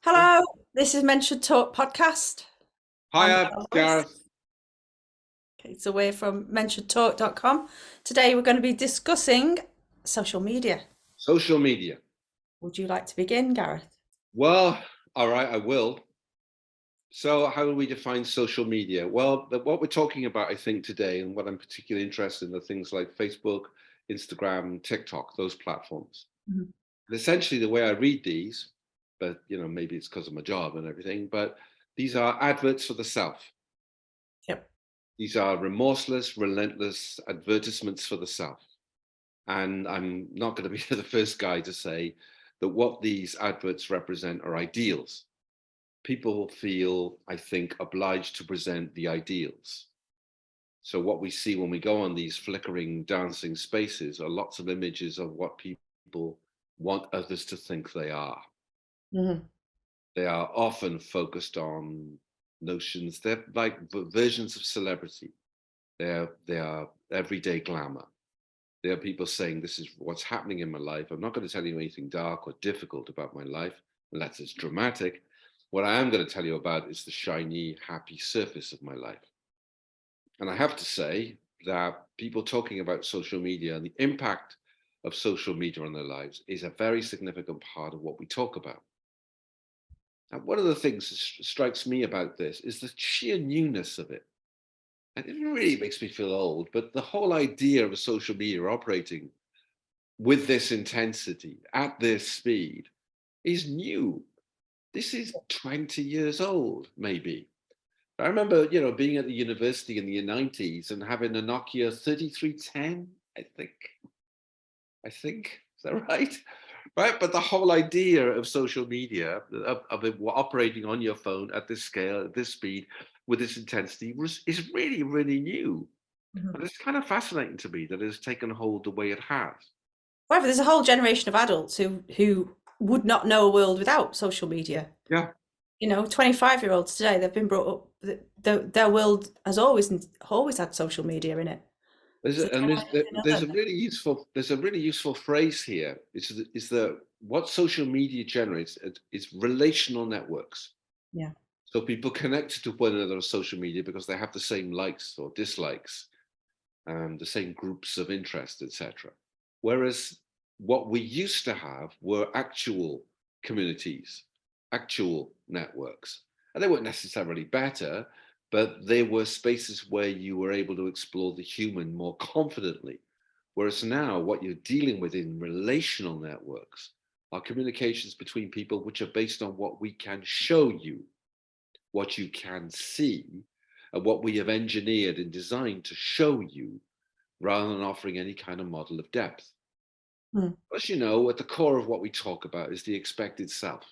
Oh, Hello, this is Men Should Talk podcast. I'm hiya, Alice. Gareth. Okay, so we're from menshouldtalk.com. Today we're going to be discussing social media. Social media. Would you like to begin, Gareth? Well, all right, I will. So, how do we define social media? Well, what we're talking about, I think, today, and what I'm particularly interested in, are things like Facebook, Instagram, TikTok, those platforms. Mhm. And essentially, the way I read these, but maybe it's because of my job and everything, but these are adverts for the self. Yep. These are remorseless, relentless advertisements for the self. And I'm not going to be the first guy to say that what these adverts represent are ideals. People feel, I think, obliged to present the ideals. So what we see when we go on these flickering, dancing spaces are lots of images of what people want others to think they are. Hmm. They are often focused on notions, they're like versions of celebrity. They are everyday glamour. There are people saying this is what's happening in my life. I'm not going to tell you anything dark or difficult about my life, unless it's dramatic. What I am going to tell you about is the shiny, happy surface of my life. And I have to say that people talking about social media and the impact of social media on their lives is a very significant part of what we talk about. And one of the things that strikes me about this is the sheer newness of it. And it really makes me feel old, but the whole idea of social media operating with this intensity at this speed is new. This is 20 years old, maybe. I remember, being at the university in the 90s and having a Nokia 3310, I think. Is that right? Right. But the whole idea of social media, of it operating on your phone at this scale, at this speed, with this intensity, is really, really new. Hmm. And it's kind of fascinating to me that it's taken hold the way it has. However, there's a whole generation of adults who would not know a world without social media. Yeah. 25-year-olds today, they've been brought up, their world has always had social media in it. There's So a, it's and kind of there's another. a really useful phrase here. Is that what social media generates is relational networks. Yeah. So people connect to one another on social media because they have the same likes or dislikes, the same groups of interest, etc. Whereas what we used to have were actual communities, actual networks. And they weren't necessarily better, but they were spaces where you were able to explore the human more confidently. Whereas now, what you're dealing with in relational networks are communications between people which are based on what we can show you, what you can see, and what we have engineered and designed to show you rather than offering any kind of model of depth. Mm. As at the core of what we talk about is the expected self.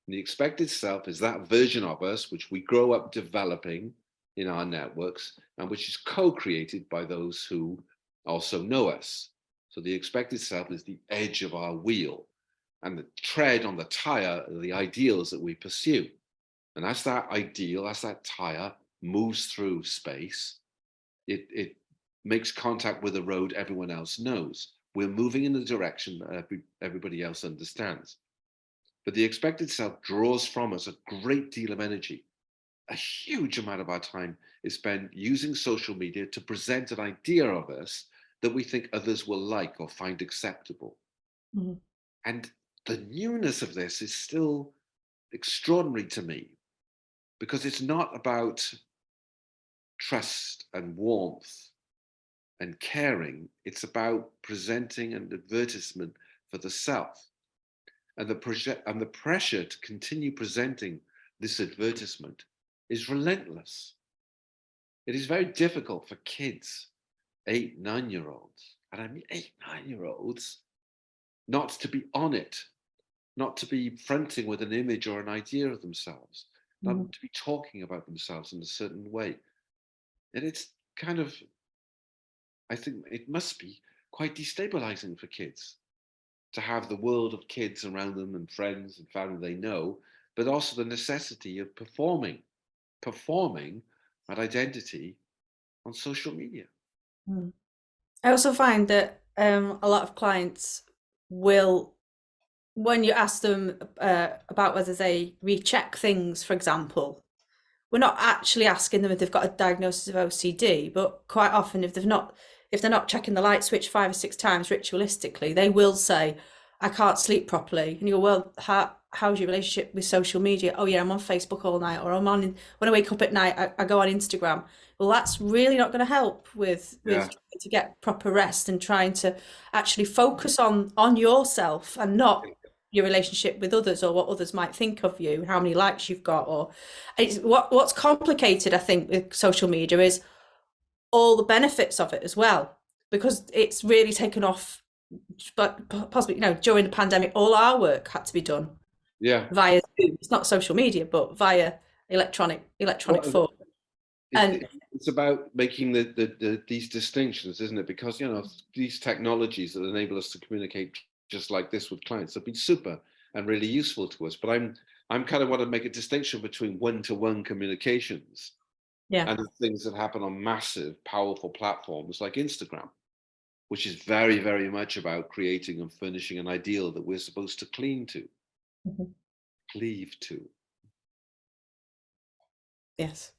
And the expected self is that version of us which we grow up developing in our networks and which is co created by those who also know us. So the expected self is the edge of our wheel, and the tread on the tire are the ideals that we pursue. And as that ideal, as that tire moves through space, it makes contact with a road everyone else knows. We're moving in the direction that everybody else understands. But the expected self draws from us a great deal of energy. A huge amount of our time is spent using social media to present an idea of us that we think others will like or find acceptable. Mhm. And the newness of this is still extraordinary to me because it's not about trust and warmth and caring. It's about presenting an advertisement for the self. And the pressure to continue presenting this advertisement is relentless. It is very difficult for kids, 8, 9-year-olds, and I mean 8, 9-year-olds, not to be on it, not to be fronting with an image or an idea of themselves, Mhm. not to be talking about themselves in a certain way. And it's kind of, I think it must be quite destabilizing for kids to have the world of kids around them and friends and family they know, but also the necessity of performing that identity on social media. Mm. I also find that a lot of clients will when you ask them about whether they recheck things, for example, we're not actually asking them if they've got a diagnosis of OCD, but quite often if they're not checking the light switch 5 or 6 times ritualistically, they will say, I can't sleep properly. And you go, well, how's your relationship with social media? Oh yeah, I'm on Facebook all night, or when I wake up at night, I go on Instagram. Well, that's really not going to help with Yeah. trying to get proper rest and trying to actually focus on yourself and not your relationship with others or what others might think of you, how many likes you've got, or what's complicated, I think, with social media is all the benefits of it as well, because it's really taken off. But possibly, during the pandemic, all our work had to be done Yeah. via Zoom. It's not social media, but via electronic Well, form. And it's about making these distinctions, isn't it? Because these technologies that enable us to communicate just like this with clients have been super and really useful to us. But I'm kind of want to make a distinction between one-to-one communications yeah, and the things that happen on massive, powerful platforms like Instagram, which is very, very much about creating and furnishing an ideal that we're supposed to mhm, cleave to. yes.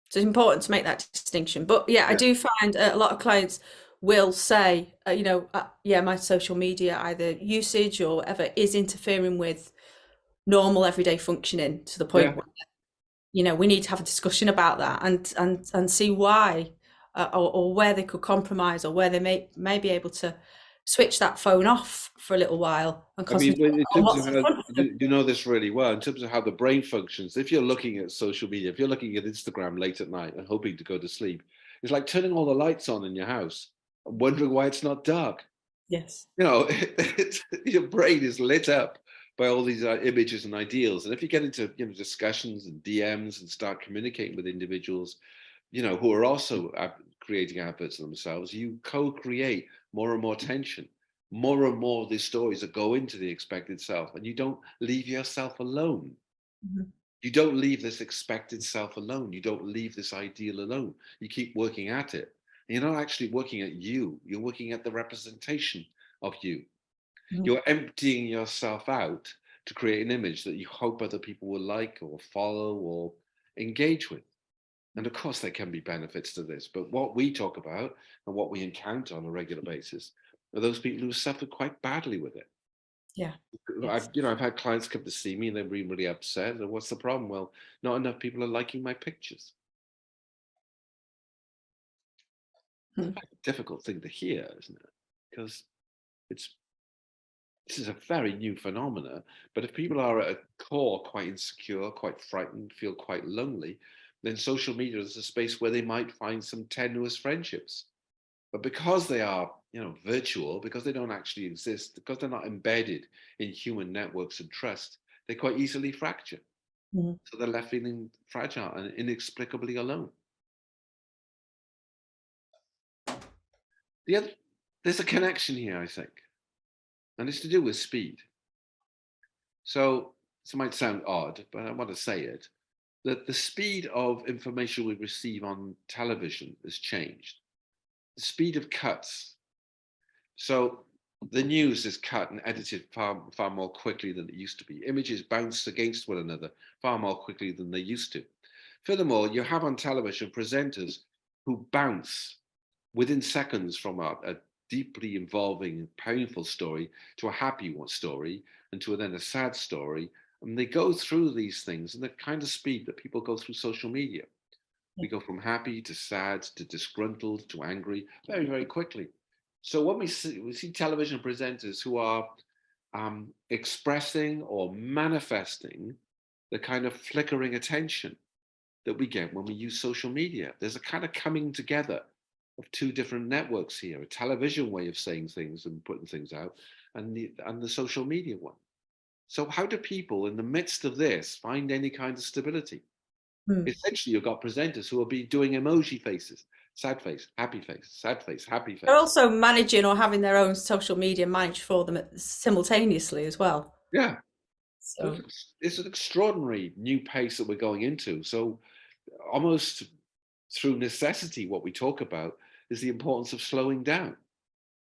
So it's important to make that distinction. But yeah, I Yeah, do find a lot of clients will say, yeah, my social media either usage or whatever is interfering with normal everyday functioning to the point yeah. where we need to have a discussion about that and see why, or where they could compromise, or where they may be able to switch that phone off for a little while and I mean, concentrate in on terms of what's in how front of them. you know this really well, in terms of how the brain functions, if you're looking at social media, if you're looking at Instagram late at night and hoping to go to sleep, it's like turning all the lights on in your house and wondering why it's not dark. Yes. Your brain is lit up by all these images and ideals. And if you get into discussions and DMs and start communicating with individuals, who are also creating adverts themselves, you co-create more and more tension, more and more of these stories that go into the expected self, and you don't leave yourself alone. Mhm. You don't leave this expected self alone. You don't leave this ideal alone. You keep working at it. And you're not actually working at you. You're working at the representation of you. Mhm. You're emptying yourself out to create an image that you hope other people will like or follow or engage with. And of course, there can be benefits to this, but what we talk about and what we encounter on a regular basis are those people who suffer quite badly with it. Yeah. I've, Yes. I've had clients come to see me and they're really, really upset. And what's the problem? Well, not enough people are liking my pictures. It's a Mm. very difficult thing to hear, isn't it? Because it's this is a very new phenomena. But if people are at a core quite insecure, quite frightened, feel quite lonely, then social media is a space where they might find some tenuous friendships. But because they are, virtual, because they don't actually exist, because they're not embedded in human networks of trust, they quite easily fracture. Mhm. So they're left feeling fragile and inexplicably alone. The other, there's a connection here, I think, and it's to do with speed. So this might sound odd, but I want to say it, that the speed of information we receive on television has changed. The speed of cuts. So the news is cut and edited far more quickly than it used to be. Images bounce against one another far more quickly than they used to. Furthermore, you have on television presenters who bounce within seconds from a deeply involving, painful story to a happy one story and to then a sad story. And they go through these things in the kind of speed that people go through social media. Yeah. We go from happy to sad to disgruntled to angry very, very quickly. So when we see television presenters who are expressing or manifesting the kind of flickering attention that we get when we use social media. There's a kind of coming together of two different networks here, a television way of saying things and putting things out, and the social media one. So how do people in the midst of this find any kind of stability? Mm. Essentially, you've got presenters who will be doing emoji faces, sad face, happy face, sad face, happy They're face. also managing or having their own social media managed for them simultaneously as well. Yeah. So So it's an extraordinary new pace that we're going into. So almost through necessity, what we talk about is the importance of slowing down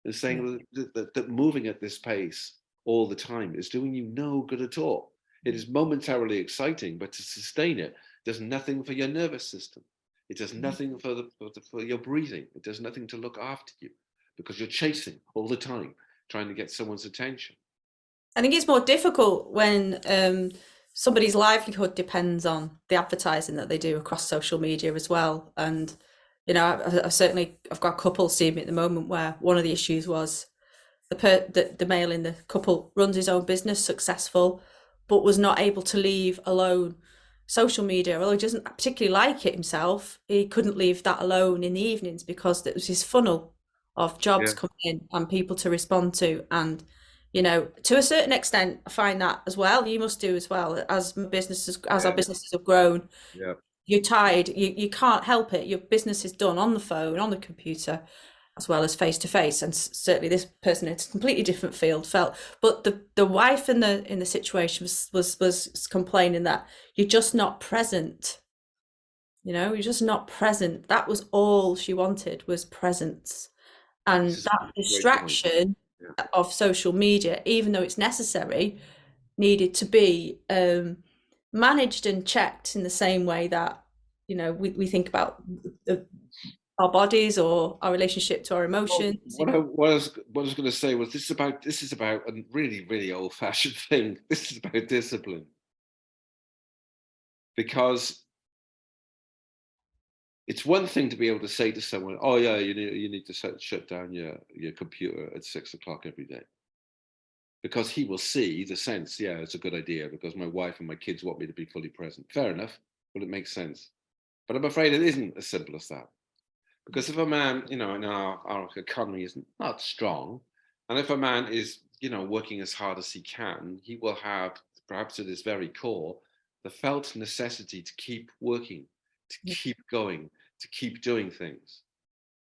and yeah. saying that moving at this pace all the time is doing you no good at all. It is momentarily exciting, but to sustain it does nothing for your nervous system. It does nothing for your breathing. It does nothing to look after you because you're chasing all the time, trying to get someone's attention. I think it's more difficult when somebody's livelihood depends on the advertising that they do across social media as well. And I've got a couple seeing me at the moment where one of the issues was the male in the couple runs his own business, successful, but was not able to leave alone social media. Although he doesn't particularly like it himself, he couldn't leave that alone in the evenings because it was his funnel of jobs Yeah, coming in and people to respond to. And to a certain extent, I find that as well. You must do as well as our yeah, businesses have grown. yeah. You're tired. You can't help it. Your business is done on the phone, on the computer, as well as face to face. And certainly, this person in a completely different field felt. But the wife in the situation was complaining that you're just not present. You're just not present. That was all she wanted, was presence. This And is that a great point. distraction Yeah. of social media, even though it's necessary, needed to be managed and checked in the same way that we think about our bodies or our relationship to our Well, emotions. what I was going to say was this is about a really, really old fashioned thing. This is about discipline because it's one thing to be able to say to someone, "Oh yeah, you need to shut down your computer at 6 o'clock every day," because he will see the sense. Yeah, it's a good idea because my wife and my kids want me to be fully present. Fair enough. Well, it makes sense. But I'm afraid it isn't as simple as that. Because if a man, in our economy is not strong, and if a man is, working as hard as he can, he will have, perhaps at his very core, the felt necessity to keep working, to keep going, to keep doing things.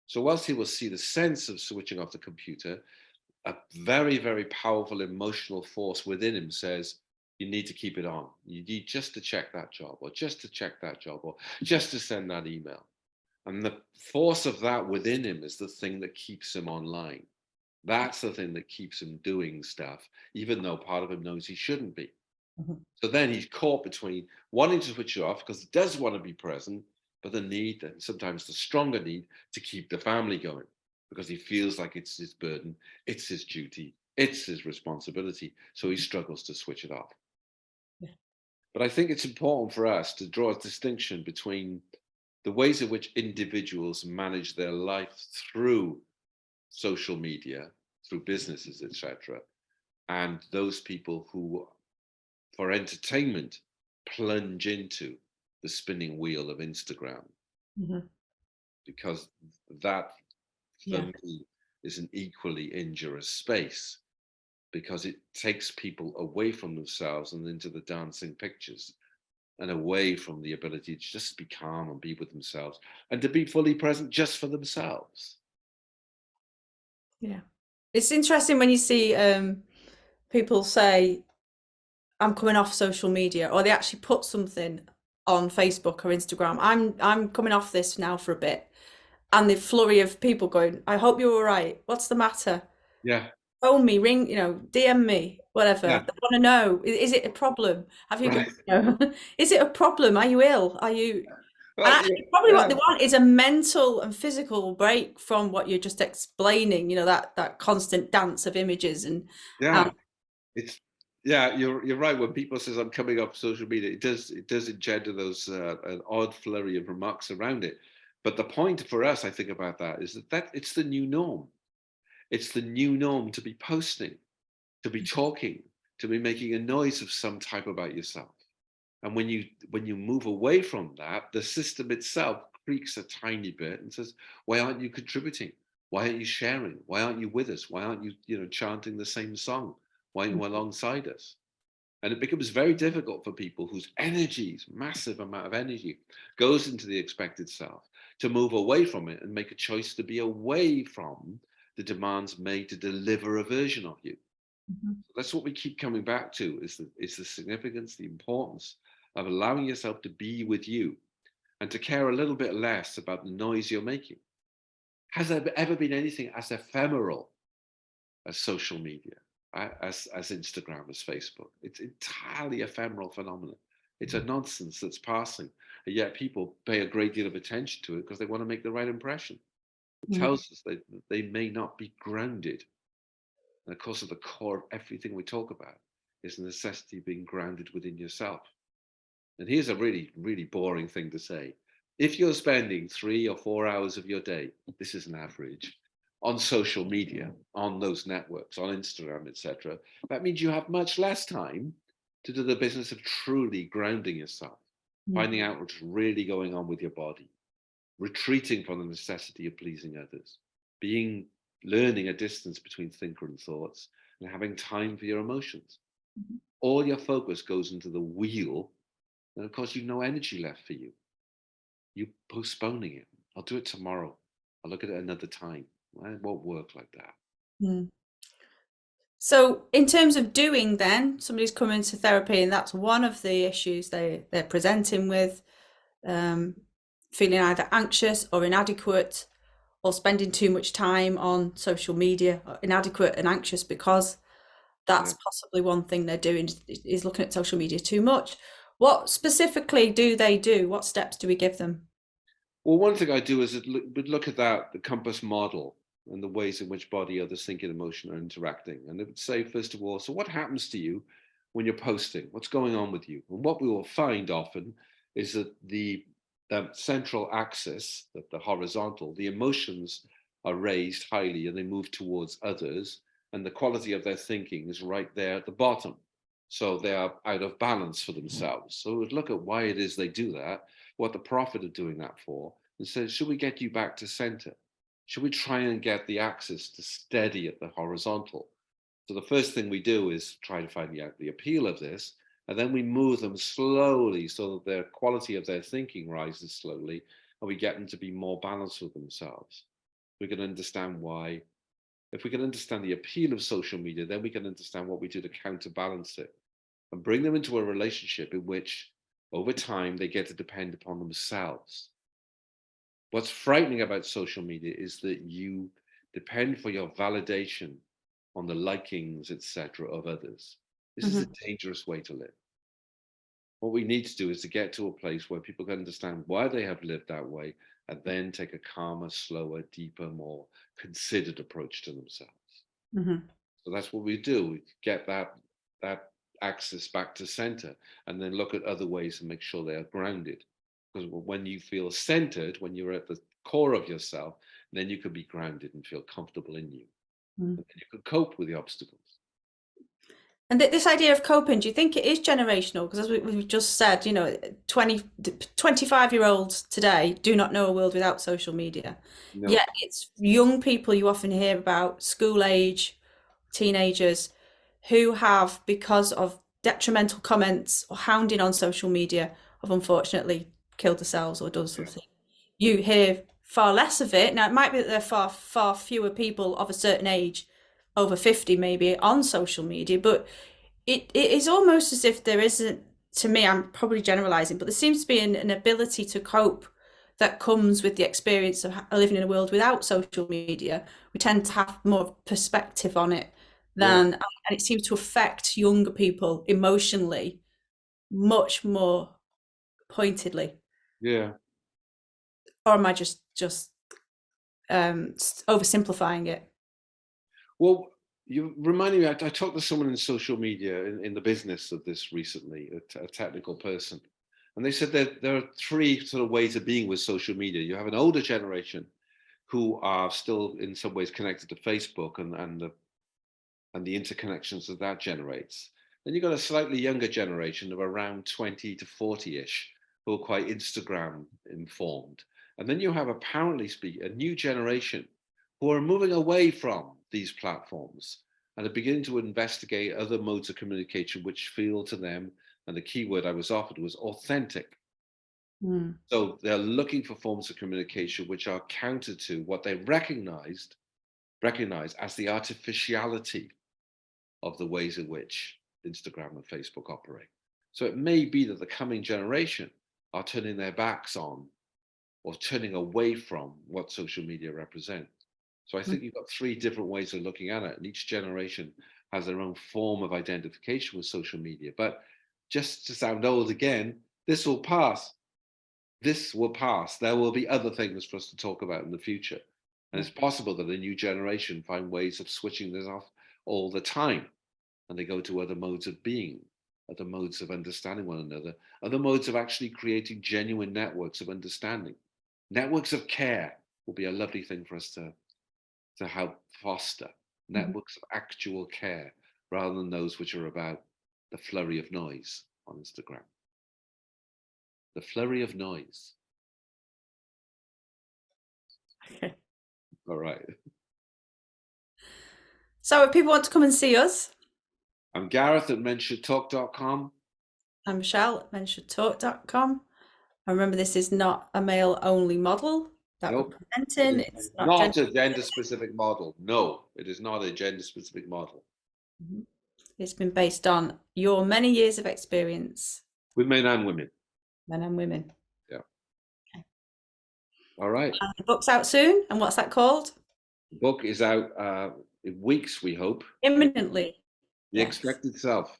So whilst he will see the sense of switching off the computer, a very, very powerful emotional force within him says, you need to keep it on. You need just to check that job, or just to check that job, or just to send that email. And the force of that within him is the thing that keeps him online. That's the thing that keeps him doing stuff, even though part of him knows he shouldn't be. Mhm. So then he's caught between wanting to switch it off because he does want to be present, but the need, and sometimes the stronger need, to keep the family going because he feels like it's his burden, it's his duty, it's his responsibility. So he struggles to switch it off. Yeah. But I think it's important for us to draw a distinction between the ways in which individuals manage their life through social media, through businesses, etc., and those people who, for entertainment, plunge into the spinning wheel of Instagram, Mhm. because that, for Yeah. me, is an equally injurious space because it takes people away from themselves and into the dancing pictures and away from the ability to just be calm and be with themselves and to be fully present just for themselves. Yeah. It's interesting when you see people say, I'm coming off social media, or they actually put something on Facebook or Instagram. I'm coming off this now for a bit. And the flurry of people going, I hope you're all right. What's the matter? Yeah, Phone me, ring, DM me, whatever. yeah, They want to know, is it a problem? Have you got, right. is it a problem? Are you ill? Are you? And Yeah, actually, probably what yeah, they want is a mental and physical break from what you're just explaining, that constant dance of images and yeah. It's yeah. You're right. When people says I'm coming off social media, it does engender those an odd flurry of remarks around it. But the point for us, I think, about that is that it's the new norm. It's the new norm to be posting, to be talking, to be making a noise of some type about yourself. And when you move away from that, the system itself creaks a tiny bit and says, "Why aren't you contributing? Why aren't you sharing? Why aren't you with us? Why aren't you, chanting the same song? Why aren't you alongside us?" And it becomes very difficult for people whose energies, massive amount of energy, goes into the expected self to move away from it and make a choice to be away from the demands made to deliver a version of you. Mhm. That's what we keep coming back to is the significance, the importance of allowing yourself to be with you and to care a little bit less about the noise you're making. Has there ever been anything as ephemeral as social media? as Instagram, as Facebook. It's entirely ephemeral phenomenon. It's a nonsense that's passing, and yet people pay a great deal of attention to it because they want to make the right impression. It Mm, tells us that they may not be grounded. And of course, at the core of everything we talk about is the necessity of being grounded within yourself. And here's a really, really boring thing to say. If you're spending 3 or 4 hours of your day, this is an average, on social media, on those networks, on Instagram, etc., that means you have much less time to do the business of truly grounding yourself, mm, finding out what's really going on with your body, retreating from the necessity of pleasing others, learning a distance between thinker and thoughts, and having time for your emotions. mhm, All your focus goes into the wheel, and of course, you've no energy left for you. You're postponing it. I'll do it tomorrow. I'll look at it another time. Well, it won't work like that. mm. So, in terms of doing, then somebody's coming to therapy, and that's one of the issues they're presenting with, um, feeling either anxious or inadequate, or spending too much time on social media, or inadequate and anxious because Yeah. that's possibly one thing they're doing is looking at social media too much. What specifically do they do? What steps do we give them? Well, one thing I do is look at that, the compass model, and the ways in which body, others, thinking, emotion are interacting. And it would say, first of all, so what happens to you when you're posting? What's going on with you? And what we will find often is that the central axis, that the horizontal, the emotions are raised highly and they move towards others, and the quality of their thinking is right there at the bottom. So they are out of balance for themselves. So we would look at why it is they do that, what the profit of doing that for, and says, should we get you back to center? Should we try and get the axis to steady at the horizontal? So the first thing we do is try to find the appeal of this, and then we move them slowly so that their quality of their thinking rises slowly, and we get them to be more balanced with themselves. We can understand why. If we can understand the appeal of social media, then we can understand what we do to counterbalance it and bring them into a relationship in which over time they get to depend upon themselves. What's frightening about social media is that you depend for your validation on the likings, etc., of others. This is a Mhm, dangerous way to live. What we need to do is to get to a place where people can understand why they have lived that way and then take a calmer, slower, deeper, more considered approach to themselves. mhm, So that's what we do. We get that axis back to center, and then look at other ways and make sure they are grounded. Because when you feel centered, when you're at the core of yourself, then you can be grounded and feel comfortable in you, mm. and then you can cope with the obstacles. And this idea of coping, do you think it is generational? Because as we've just said, 25-year-olds today do not know a world without social media. No, Yet it's young people you often hear about, school age, teenagers, who have, because of detrimental comments or hounding on social media, have unfortunately killed themselves or done yeah, something. You hear far less of it. Now, it might be that there are far, far fewer people of a certain age, over 50 maybe, on social media, but it is almost as if there isn't, to me, I'm probably generalizing, but there seems to be an ability to cope that comes with the experience of living in a world without social media. We tend to have more perspective on it yeah, and it seems to affect younger people emotionally much more pointedly. yeah. Or am I just oversimplifying it? Well, you reminded me. I talked to someone in social media in the business of this recently, a technical person, and they said that there are three sort of ways of being with social media. You have an older generation who are still in some ways connected to Facebook and the interconnections that that generates. Then you've got a slightly younger generation of around 20 to 40-ish who are quite Instagram informed. And then you have, apparently speak, a new generation who are moving away from these platforms and are beginning to investigate other modes of communication which feel to them, and the key word I was offered was authentic. Mm, So they're looking for forms of communication which are counter to what they recognize as the artificiality of the ways in which Instagram and Facebook operate. So it may be that the coming generation are turning their backs on or turning away from what social media represent. So I mm, think you've got three different ways of looking at it, and each generation has their own form of identification with social media. But just to sound old again, this will pass. This will pass. There will be other things for us to talk about in the future. And it's possible that a new generation find ways of switching this off all the time. And they go to other modes of being, other modes of understanding one another, other modes of actually creating genuine networks of understanding. Networks of care will be a lovely thing for us to help foster. Networks of actual care rather than those which are about the flurry of noise on Instagram. The flurry of noise. Okay. All right. So if people want to come and see us, I'm Gareth at menshouldtalk.com. I'm Michelle at menshouldtalk.com. And remember, this is not a male-only model that Nope. we're presenting. It's not a gender-specific model. No, it is not a gender-specific model. It's been based on your many years of experience. With men and women. Men and women. Yeah. Okay. All right. The book's out soon. And what's that called? The book is out in weeks, we hope. Imminently. The Expected Self.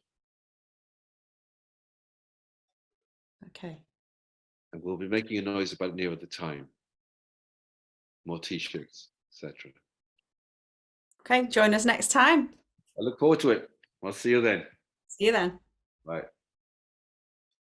Okay. And we'll be making a noise about nearer the time. More t-shirts, etc. Okay, join us next time. I look forward to it. I'll see you then. See you then. Bye.